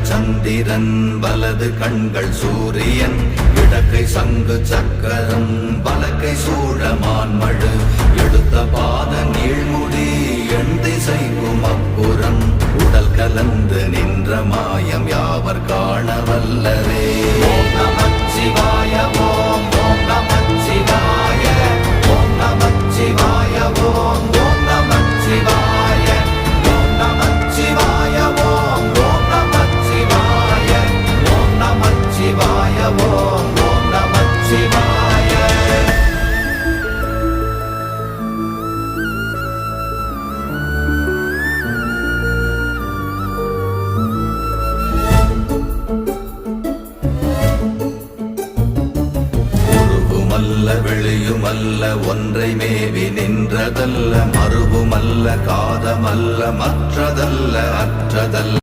இடங்கள் சந்திரன் வலது கண்கள் சூரியன் இடக்கை சங்கு சக்கரம் வலக்கை சூழமான்மழு எடுத்த பாத நீழ்முடி எண் திசைக்கும் அப்புறம் உடல் கலந்து நின்ற மாயம் யாவர் காண வல்லரே. ஓம் நமச்சிவாய ஓம் ஓம் நமச்சிவாய ஓம் நமச்சிவாய ஓம் ஓம் நமச்சிவாய ஓம் நமச்சிவாய ஓம் ஓம் நமச்சிவாய ஓம் நமச்சிவாய ஓம் ஓம் நமச்சிவாய. வெளியுமல்ல ஒன்றை மேவி நின்றதல்ல மறுவுமல்ல காதமல்ல மற்றதல்ல அற்றதல்ல